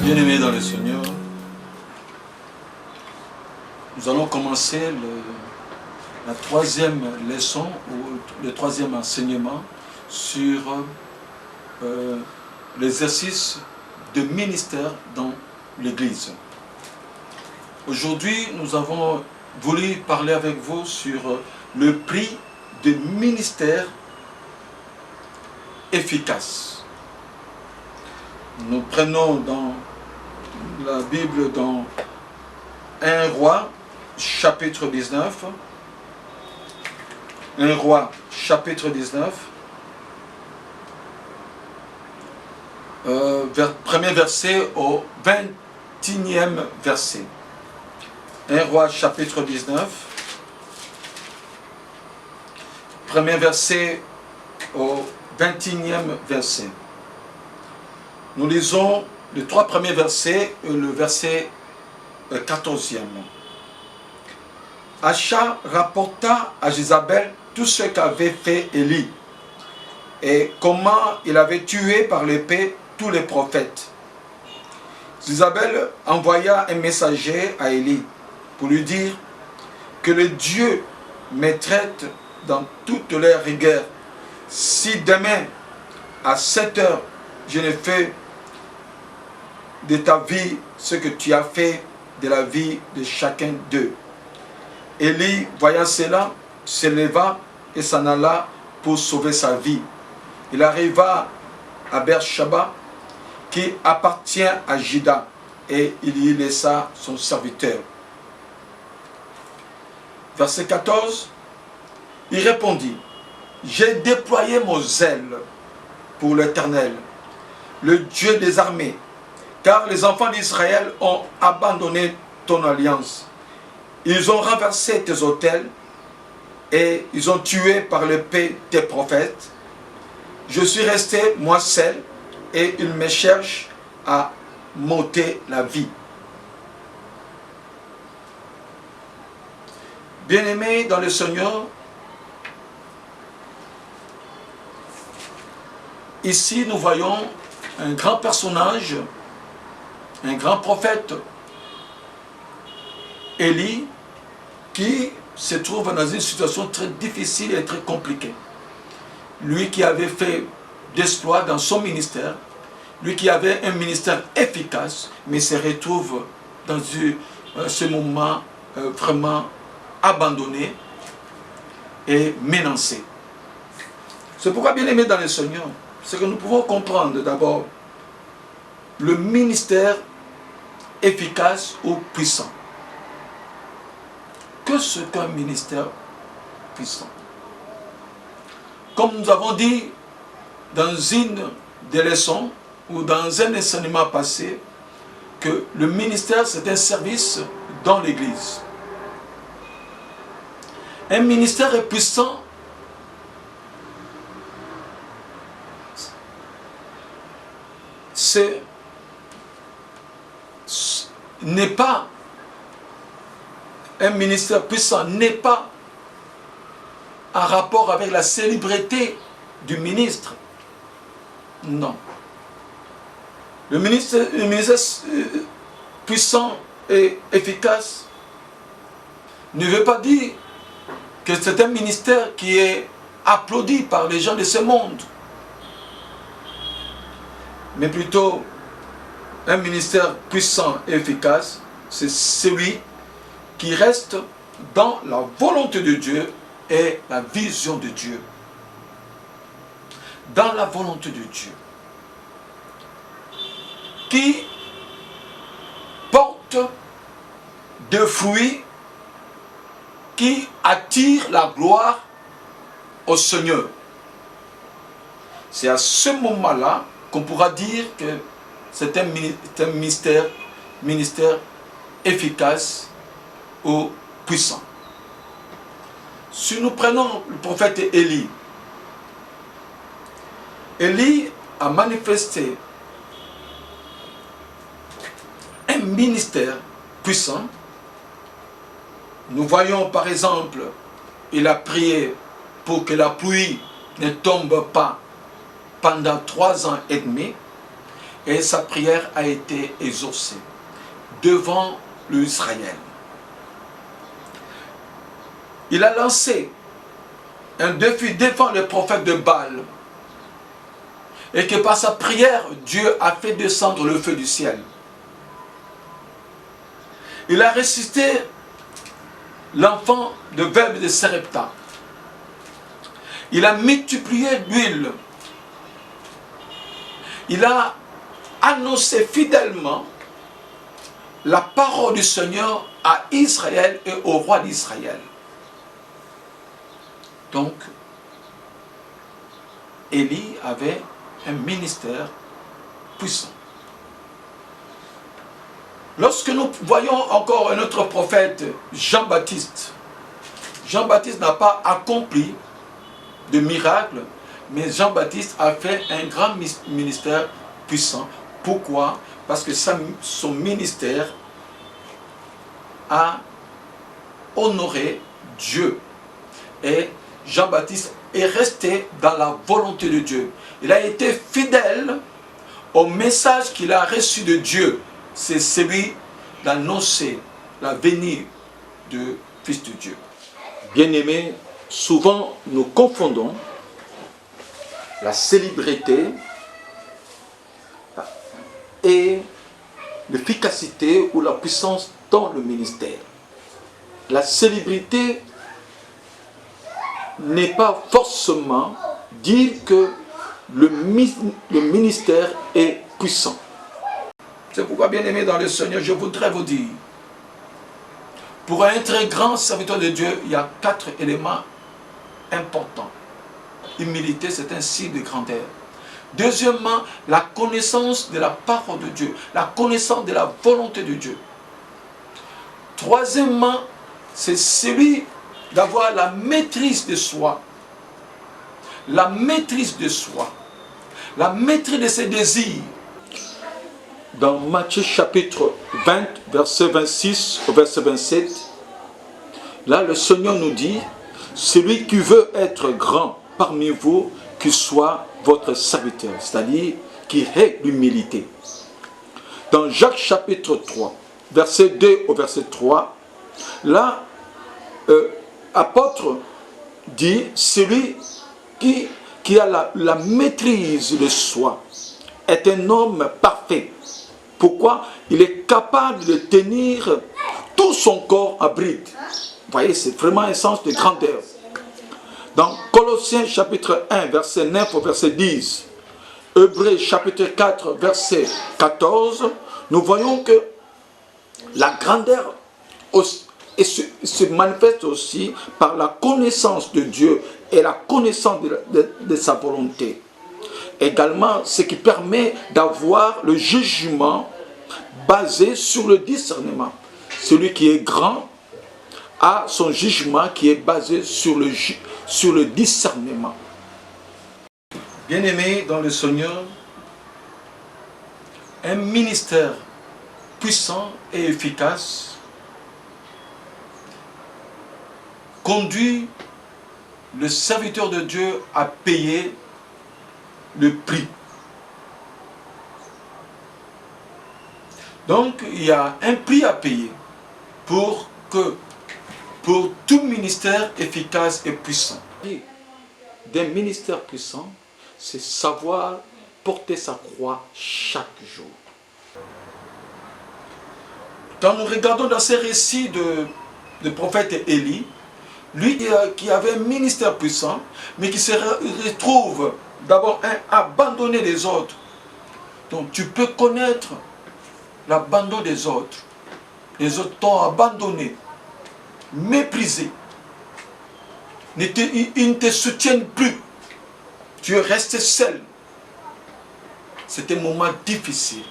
Bien-aimés dans le Seigneur, nous allons commencer la troisième leçon ou le troisième enseignement sur l'exercice de ministère dans l'Église. Aujourd'hui, nous avons voulu parler avec vous sur le prix de ministère efficace. Nous prenons dans la Bible dans 1 Roi chapitre 19. 1 Roi chapitre 19. Premier verset au 21e verset. 1 Roi chapitre 19. Premier verset au 21e verset. Nous lisons les trois premiers versets et le verset 14e. Acha rapporta à Jézabel tout ce qu'avait fait Élie et comment il avait tué par l'épée tous les prophètes. Jézabel envoya un messager à Élie pour lui dire que le Dieu me traite dans toute leur rigueur si demain à 7 heures je ne fais de ta vie ce que tu as fait de la vie de chacun d'eux. Élie, voyant cela, se leva et s'en alla pour sauver sa vie. Il arriva à Beersheba, qui appartient à Juda, et il y laissa son serviteur. Verset 14, il répondit, « J'ai déployé mon zèle pour l'Éternel, le Dieu des armées, car les enfants d'Israël ont abandonné ton alliance. Ils ont renversé tes autels et ils ont tué par l'épée tes prophètes. Je suis resté, moi seul, et ils me cherchent à m'ôter la vie. » Bien-aimés dans le Seigneur, ici nous voyons un grand personnage, un grand prophète, Élie, qui se trouve dans une situation très difficile et très compliquée. Lui qui avait fait d'exploits dans son ministère, lui qui avait un ministère efficace, mais se retrouve dans ce moment vraiment abandonné et menacé. C'est pourquoi, bien aimé dans le Seigneur, c'est que nous pouvons comprendre d'abord le ministère efficace ou puissant. Qu'est-ce qu'un ministère puissant? Comme nous avons dit dans une des leçons ou dans un enseignement passé, que le ministère c'est un service dans l'Église. Un ministère est puissant n'est pas un ministère puissant, n'est pas en rapport avec la célébrité du ministre. Non. Le ministère puissant et efficace ne veut pas dire que c'est un ministère qui est applaudi par les gens de ce monde, mais plutôt un ministère puissant et efficace, c'est celui qui reste dans la volonté de Dieu et la vision de Dieu. Dans la volonté de Dieu. Qui porte des fruits qui attirent la gloire au Seigneur. C'est à ce moment-là qu'on pourra dire que c'est un ministère efficace ou puissant. Si nous prenons le prophète Élie, Élie a manifesté un ministère puissant Nous voyons par exemple, il a prié pour que la pluie ne tombe pas pendant 3 ans et demi, et sa prière a été exaucée devant l'Israël. Il a lancé un défi devant le prophète de Baal, et que par sa prière, Dieu a fait descendre le feu du ciel. Il a ressuscité l'enfant de Verbe de Sarepta. Il a multiplié l'huile. Il a annoncé fidèlement la parole du Seigneur à Israël et au roi d'Israël. Donc, Élie avait un ministère puissant. Lorsque nous voyons encore un autre prophète, Jean-Baptiste, Jean-Baptiste n'a pas accompli de miracle, mais Jean-Baptiste a fait un grand ministère puissant. Pourquoi? Parce que son ministère a honoré Dieu. Et Jean-Baptiste est resté dans la volonté de Dieu. Il a été fidèle au message qu'il a reçu de Dieu. C'est celui d'annoncer la venue du Fils de Dieu. Bien-aimés, souvent nous confondons la célébrité et l'efficacité ou la puissance dans le ministère. La célébrité n'est pas forcément dire que le ministère est puissant. C'est pourquoi, bien-aimés dans le Seigneur, je voudrais vous dire, pour un très grand serviteur de Dieu, il y a 4 éléments importants. Humilité, c'est un signe de grandeur. Deuxièmement, la connaissance de la parole de Dieu, la connaissance de la volonté de Dieu. Troisièmement, c'est celui d'avoir la maîtrise de soi. La maîtrise de soi. La maîtrise de ses désirs. Dans Matthieu chapitre 20, verset 26 au verset 27, là le Seigneur nous dit, celui qui veut être grand parmi vous, qu'il soit votre serviteur, c'est-à-dire qui ait l'humilité. Dans Jacques chapitre 3, verset 2 au verset 3, là, l'apôtre dit, celui qui a la maîtrise de soi est un homme parfait. Pourquoi? Il est capable de tenir tout son corps à bride. Vous voyez, c'est vraiment un sens de grandeur. Dans Colossiens chapitre 1, verset 9 au verset 10, Hébreux chapitre 4, verset 14, nous voyons que la grandeur se manifeste aussi par la connaissance de Dieu et la connaissance de sa volonté. Également, ce qui permet d'avoir le jugement basé sur le discernement. Celui qui est grand a son jugement qui est basé sur le discernement. Bien-aimés dans le Seigneur, un ministère puissant et efficace conduit le serviteur de Dieu à payer le prix. Donc, il y a un prix à payer pour tout ministère efficace et puissant. D'un ministère puissant, c'est savoir porter sa croix chaque jour. Quand nous regardons dans ces récits de prophète Élie, lui qui avait un ministère puissant, mais qui se retrouve d'abord abandonné des autres. Donc tu peux connaître l'abandon des autres. Les autres t'ont abandonné, méprisé. Ils ne te soutiennent plus. Tu es resté seul. C'est un moment difficile.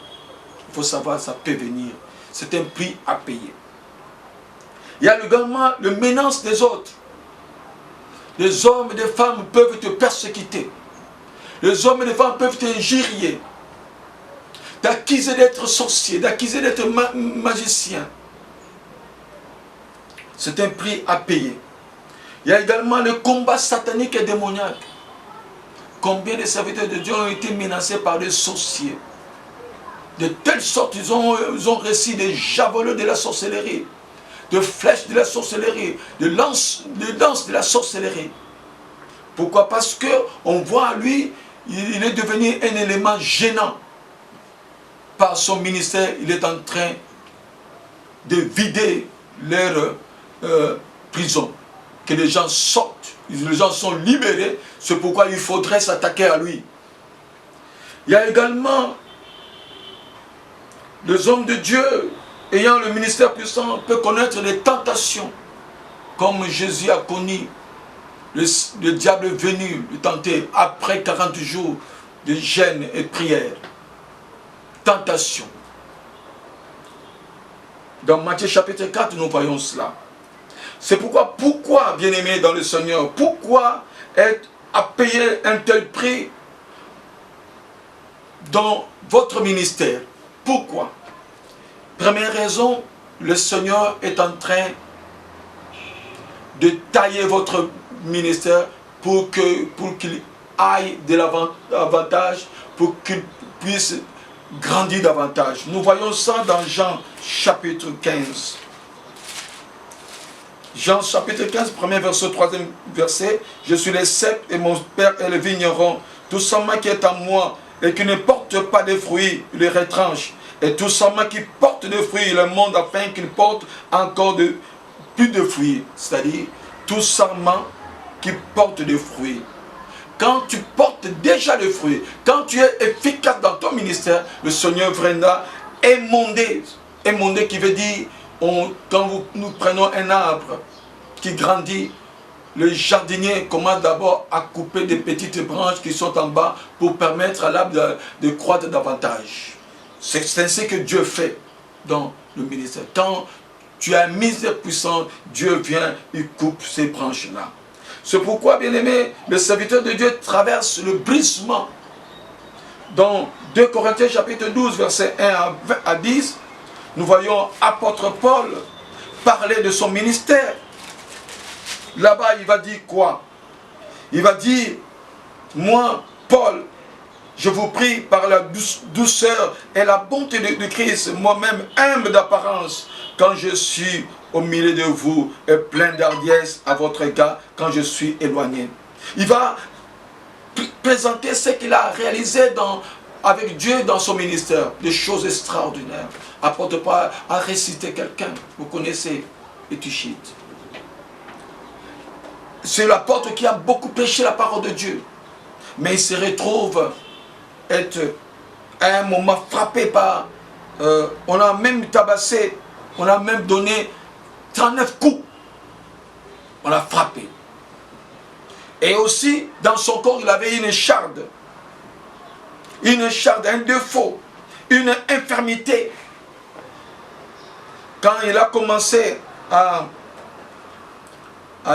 Il faut savoir, ça peut venir. C'est un prix à payer. Il y a également le menace des autres. Les hommes et les femmes peuvent te persécuter. Les hommes et les femmes peuvent t'injurier, d'accuser d'être sorcier, d'accuser d'être magicien. C'est un prix à payer. Il y a également le combat satanique et démoniaque. Combien de serviteurs de Dieu ont été menacés par des sorciers? De telle sorte, ils ont reçu des javelots de la sorcellerie, de flèches de la sorcellerie, de lances de la sorcellerie. Pourquoi? Parce qu'on voit à lui, il est devenu un élément gênant. Par son ministère, il est en train de vider leur prison. Que les gens sortent, les gens sont libérés, c'est pourquoi il faudrait s'attaquer à lui. Il y a également les hommes de Dieu ayant le ministère puissant peuvent connaître les tentations, comme Jésus a connu. Le diable est venu le tenter après 40 jours de jeûne et prière. Tentation. Dans Matthieu chapitre 4, nous voyons cela. C'est pourquoi, bien-aimés dans le Seigneur, pourquoi être à payer un tel prix dans votre ministère? Pourquoi? Première raison, le Seigneur est en train de tailler votre ministère pour qu'il aille de l'avantage, pour qu'il puisse grandir davantage. Nous voyons ça dans Jean chapitre 15. Jean chapitre 15, premier verset, troisième verset. Je suis le cep et mon père est le vigneron. Tout seulement qui est en moi et qui ne porte pas de fruits, il le retranche. Et tout seulement qui porte des fruits, il le montre afin qu'il porte encore plus de fruits. C'est-à-dire, tout seulement qui porte des fruits. Quand tu portes déjà des fruits, quand tu es efficace dans ton ministère, le Seigneur viendra émonder. Émonder qui veut dire, quand nous prenons un arbre qui grandit, le jardinier commence d'abord à couper des petites branches qui sont en bas pour permettre à l'arbre de croître davantage. C'est ainsi que Dieu fait dans le ministère. Quand tu as un ministère puissant, Dieu vient, il coupe ces branches-là. C'est pourquoi, bien-aimé, le serviteur de Dieu traverse le brisement. Dans 2 Corinthiens chapitre 12, verset 1 à 10, nous voyons apôtre Paul parler de son ministère. Là-bas, il va dire quoi? Il va dire, moi, Paul, je vous prie par la douceur et la bonté de Christ, moi-même humble d'apparence, quand je suis au milieu de vous et plein d'hardiesse à votre égard, quand je suis éloigné. Il va présenter ce qu'il a réalisé avec Dieu dans son ministère, des choses extraordinaires. Apôtre Paul a récité quelqu'un, vous connaissez, Étuchite. C'est l'apôtre qui a beaucoup prêché la parole de Dieu, mais il se retrouve être à un moment frappé par... on a même tabassé, on a même donné 39 coups. On l'a frappé. Et aussi, dans son corps, il avait une écharde. Une écharde, un défaut, une infirmité. Quand il a commencé à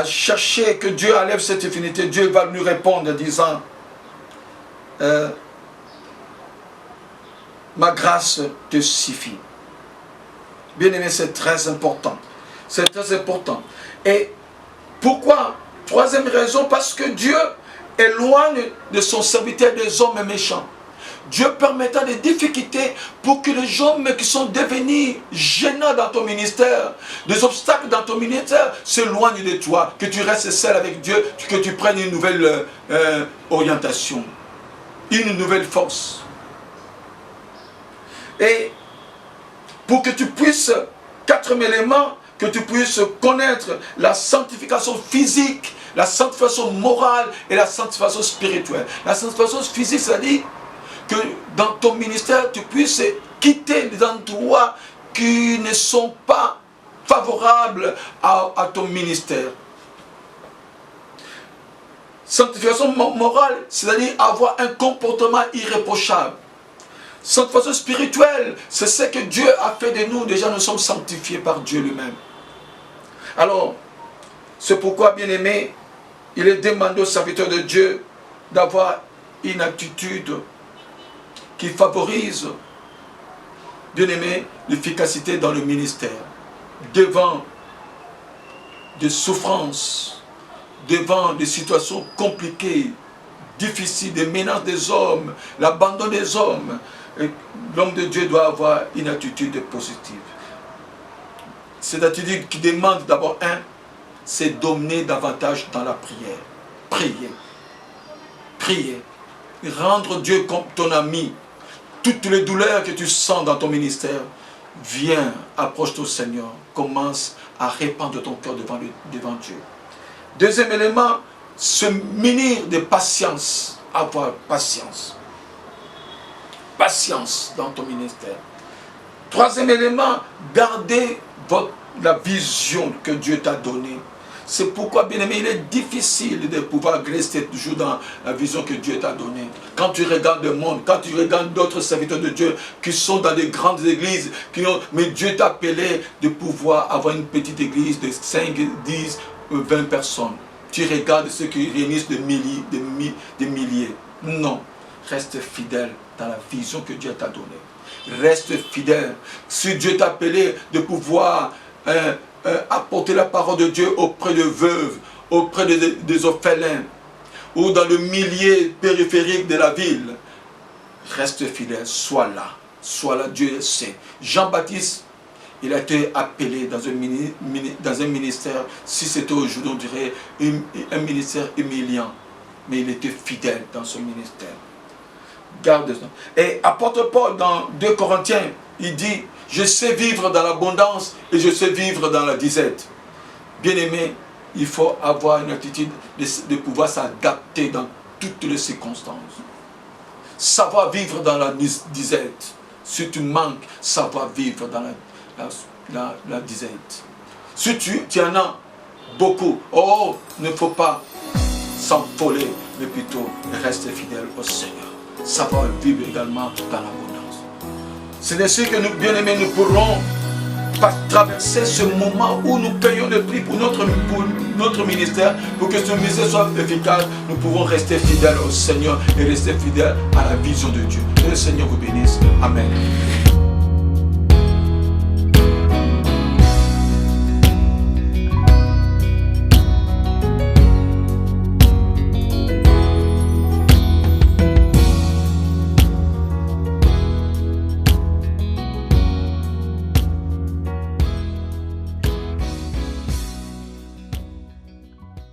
chercher que Dieu enlève cette infirmité, Dieu va lui répondre en disant ma grâce te suffit. Bien-aimé, c'est très important. C'est très important. Et pourquoi? Troisième raison, parce que Dieu éloigne de son serviteur des hommes méchants. Dieu permettra des difficultés pour que les hommes qui sont devenus gênants dans ton ministère, des obstacles dans ton ministère, s'éloignent de toi, que tu restes seul avec Dieu, que tu prennes une nouvelle orientation, une nouvelle force. Et pour que tu puisses, quatrième élément, que tu puisses connaître la sanctification physique, la sanctification morale et la sanctification spirituelle. La sanctification physique, c'est-à-dire que dans ton ministère, tu puisses quitter les endroits qui ne sont pas favorables à ton ministère. Sanctification morale, c'est-à-dire avoir un comportement irréprochable. Sanctification spirituelle, c'est ce que Dieu a fait de nous. Déjà, nous sommes sanctifiés par Dieu lui-même. Alors, c'est pourquoi, bien-aimé, il est demandé aux serviteurs de Dieu d'avoir une attitude qui favorise, bien aimé, l'efficacité dans le ministère, devant de souffrance, devant des situations compliquées, difficiles, des menaces des hommes, l'abandon des hommes, l'homme de Dieu doit avoir une attitude positive. Cette attitude qui demande d'abord c'est d'omner davantage dans la prière. Prier. Prier. Rendre Dieu comme ton ami. Toutes les douleurs que tu sens dans ton ministère, viens, approche ton Seigneur. Commence à répandre ton cœur devant Dieu. Deuxième élément, se munir de patience. Avoir patience. Patience dans ton ministère. Troisième élément, garder la vision que Dieu t'a donnée. C'est pourquoi, bien-aimé, il est difficile de pouvoir rester toujours dans la vision que Dieu t'a donnée. Quand tu regardes le monde, quand tu regardes d'autres serviteurs de Dieu qui sont dans des grandes églises, mais Dieu t'a appelé de pouvoir avoir une petite église de 5, 10, 20 personnes. Tu regardes ceux qui réunissent des milliers. Non, reste fidèle dans la vision que Dieu t'a donnée. Reste fidèle. Si Dieu t'a appelé de pouvoir apporter la parole de Dieu auprès de veuves, auprès des orphelins, ou dans le milieu périphérique de la ville, reste fidèle, sois là, Dieu le sait. Jean-Baptiste, il a été appelé dans un ministère, si c'était aujourd'hui, on dirait un ministère humiliant, mais il était fidèle dans ce ministère. Garde ça. Et apôtre Paul, dans 2 Corinthiens, il dit, je sais vivre dans l'abondance et je sais vivre dans la disette. Bien-aimé, il faut avoir une attitude de pouvoir s'adapter dans toutes les circonstances. Savoir vivre dans la disette. Si tu manques, savoir vivre dans la disette. Si tu en as beaucoup, ne faut pas s'envoler, mais plutôt rester fidèle au Seigneur. Savoir vivre également dans l'abondance. C'est ainsi que nous, bien-aimés, nous pourrons traverser ce moment où nous payons le prix pour notre ministère, pour que ce ministère soit efficace. Nous pouvons rester fidèles au Seigneur et rester fidèles à la vision de Dieu. Que le Seigneur vous bénisse. Amen.